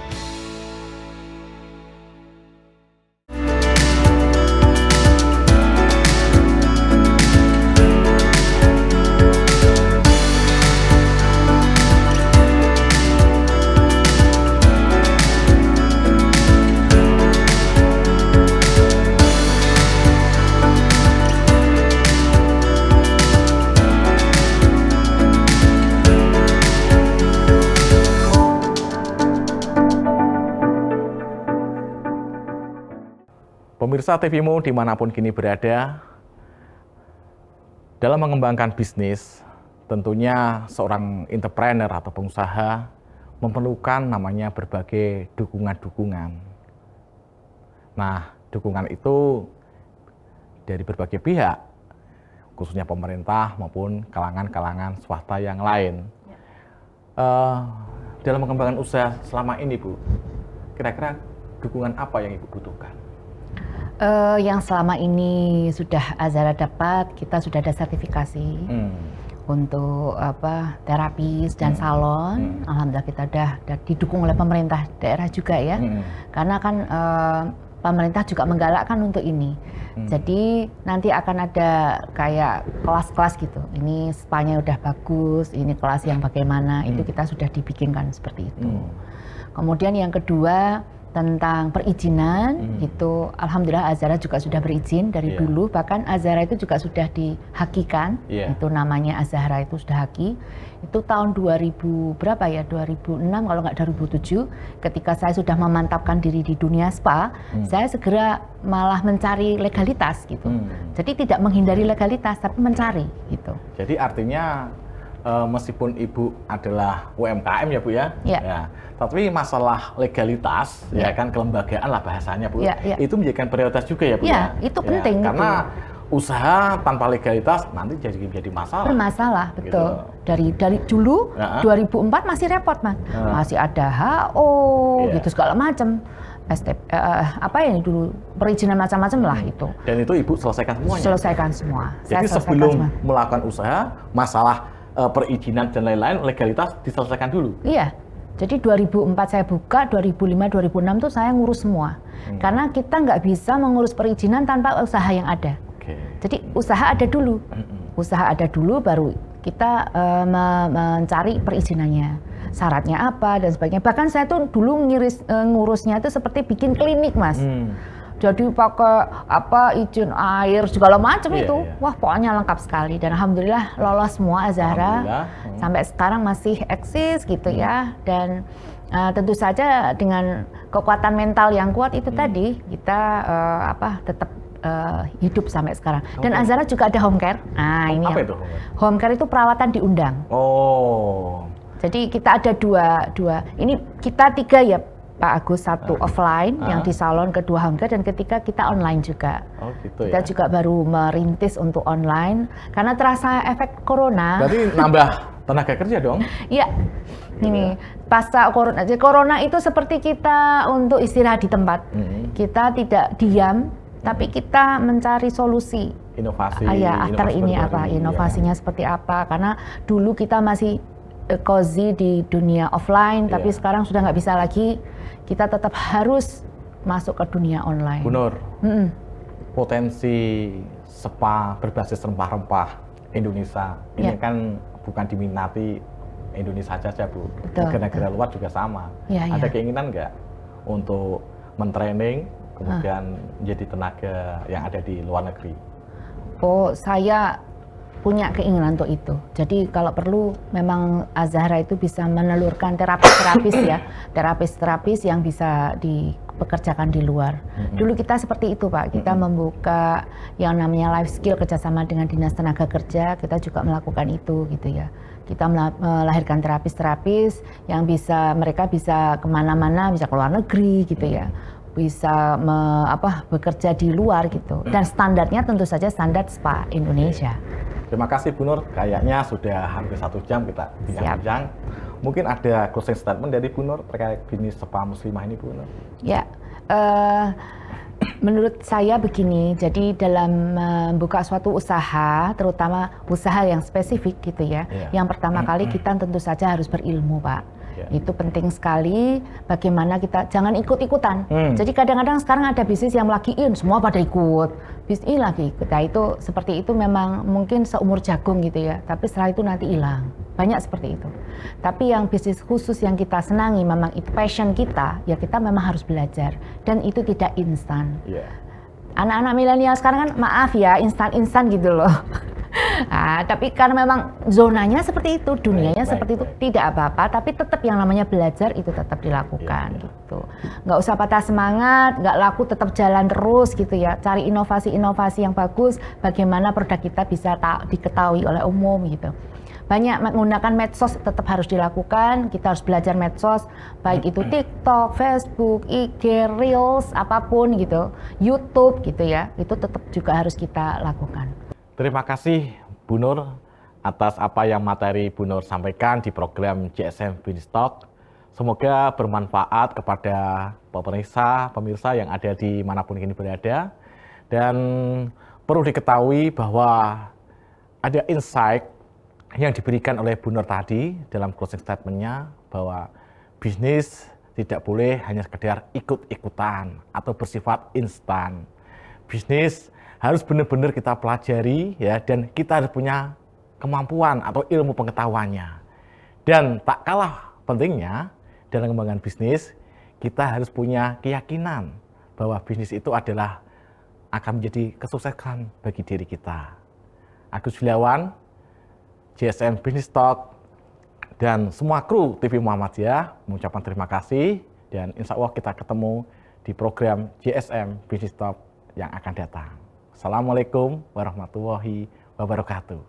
Pemirsa TVMO dimanapun kini berada, dalam mengembangkan bisnis, tentunya seorang entrepreneur atau pengusaha memerlukan namanya berbagai dukungan-dukungan. Nah, dukungan itu dari berbagai pihak, khususnya pemerintah maupun kalangan-kalangan swasta yang lain. Dalam mengembangkan usaha selama ini, Bu, kira-kira dukungan apa yang Ibu butuhkan? Yang selama ini sudah Azahra dapat, kita sudah ada sertifikasi untuk terapis dan salon. Alhamdulillah kita udah didukung oleh pemerintah daerah juga ya, karena kan pemerintah juga menggalakkan untuk ini. Jadi nanti akan ada kayak kelas-kelas gitu. Ini spanya udah bagus, ini kelas yang bagaimana, itu kita sudah dibikinkan seperti itu. Kemudian yang kedua, tentang perizinan, itu alhamdulillah Azahra juga sudah berizin dari dulu, bahkan Azahra itu juga sudah dihakikan, itu namanya Azahra itu sudah haki, itu tahun 2000 berapa ya, 2006 kalau nggak 2007, ketika saya sudah memantapkan diri di dunia spa, saya segera malah mencari legalitas gitu, jadi tidak menghindari legalitas tapi mencari gitu. Jadi artinya meskipun Ibu adalah UMKM ya Bu ya, ya, tapi masalah legalitas ya kan, kelembagaan lah bahasanya Bu, itu menjadikan prioritas juga ya Bu ya. Itu penting. Karena usaha tanpa legalitas nanti jadi masalah. Bermasalah, betul. Gitu. Dari dulu 2004 masih repot Mas, masih ada HO gitu segala macam. Apa ya dulu perizinan macam-macam lah itu. Dan itu Ibu selesaikan semuanya. Selesaikan semua. Jadi sebelum melakukan usaha, masalah perizinan dan lain-lain, legalitas diselesaikan dulu. Iya. Jadi 2004 saya buka, 2005, 2006 tuh saya ngurus semua. Karena kita nggak bisa mengurus perizinan tanpa usaha yang ada. Jadi usaha ada dulu. Usaha ada dulu baru kita mencari perizinannya. Syaratnya apa dan sebagainya. Bahkan saya tuh dulu ngurusnya itu seperti bikin klinik Mas. Jadi pakai izin air segala macam itu. Wah, pokoknya lengkap sekali dan alhamdulillah lolos semua Azahra. Sampai sekarang masih eksis gitu ya. Dan tentu saja dengan kekuatan mental yang kuat itu tadi kita tetap hidup sampai sekarang. Dan Azahra juga ada home care. Nah, ini apa itu? Home care itu perawatan diundang. Jadi kita ada dua. Ini kita 3 ya Pak Agus, 1 offline yang di salon, kedua home care, dan ketiga kita online juga. Gitu kita ya. juga baru merintis untuk online karena terasa efek corona. Berarti nambah tenaga kerja dong? Iya. Ini pasca corona. Jadi corona itu seperti kita untuk istirahat di tempat. Kita tidak diam, tapi kita mencari solusi. Inovasi. After ini apa? Inovasinya seperti apa? Karena dulu kita masih cozy di dunia offline, tapi sekarang sudah nggak bisa lagi. Kita tetap harus masuk ke dunia online. Bu Nur, potensi spa berbasis rempah-rempah Indonesia ini kan bukan diminati Indonesia saja Bu, negara-negara luar juga sama. Ada keinginan nggak untuk mentraining kemudian menjadi tenaga yang ada di luar negeri? Saya punya keinginan untuk itu. Jadi kalau perlu memang Azahra itu bisa menelurkan terapis-terapis ya, terapis-terapis yang bisa pekerjakan di luar. Dulu kita seperti itu Pak, kita membuka yang namanya life skill kerjasama dengan Dinas Tenaga Kerja, kita juga melakukan itu gitu ya. Kita melahirkan terapis-terapis yang mereka bisa kemana-mana, bisa ke luar negeri gitu ya, bisa bekerja di luar gitu. Dan standarnya tentu saja standar spa Indonesia. Terima kasih Bu Nur, kayaknya sudah hampir 1 jam kita bincang-bincang. Mungkin ada closing statement dari Bu Nur terkait bisnis spa muslimah ini Bu Nur? Ya, menurut saya begini, jadi dalam membuka suatu usaha, terutama usaha yang spesifik gitu ya, yang pertama kali kita tentu saja harus berilmu Pak. Itu penting sekali, bagaimana kita jangan ikut-ikutan. Jadi kadang-kadang sekarang ada bisnis yang lagi semua pada ikut, bisnis lagi ikut. Nah itu seperti itu memang mungkin seumur jagung gitu ya, tapi setelah itu nanti hilang. Banyak seperti itu. Tapi yang bisnis khusus yang kita senangi, memang itu passion kita, ya kita memang harus belajar. Dan itu tidak instan. Anak-anak milenial sekarang kan maaf ya, instan-instan gitu loh. Nah, tapi karena memang zonanya seperti itu, dunianya seperti itu, tidak apa-apa, tapi tetap yang namanya belajar itu tetap dilakukan gitu. Nggak usah patah semangat, nggak laku tetap jalan terus gitu ya. Cari inovasi-inovasi yang bagus, bagaimana produk kita bisa diketahui oleh umum gitu. Banyak menggunakan medsos tetap harus dilakukan, kita harus belajar medsos, baik itu TikTok, Facebook, IG, Reels, apapun gitu, YouTube gitu ya, itu tetap juga harus kita lakukan. Terima kasih Bu Nur atas apa yang materi Bu Nur sampaikan di program JSM Business Talk. Semoga bermanfaat kepada pemirsa yang ada di manapun ini berada. Dan perlu diketahui bahwa ada insight yang diberikan oleh Bu Nur tadi dalam closing statement-nya bahwa bisnis tidak boleh hanya sekedar ikut-ikutan atau bersifat instan. Bisnis harus benar-benar kita pelajari ya, dan kita harus punya kemampuan atau ilmu pengetahuannya. Dan tak kalah pentingnya dalam pengembangan bisnis, kita harus punya keyakinan bahwa bisnis itu adalah akan menjadi kesuksesan bagi diri kita. Agus Juliawan, JSM Business Talk, dan semua kru TV Muhammadiyah mengucapkan terima kasih, dan insya Allah kita ketemu di program JSM Business Talk yang akan datang. Assalamualaikum warahmatullahi wabarakatuh.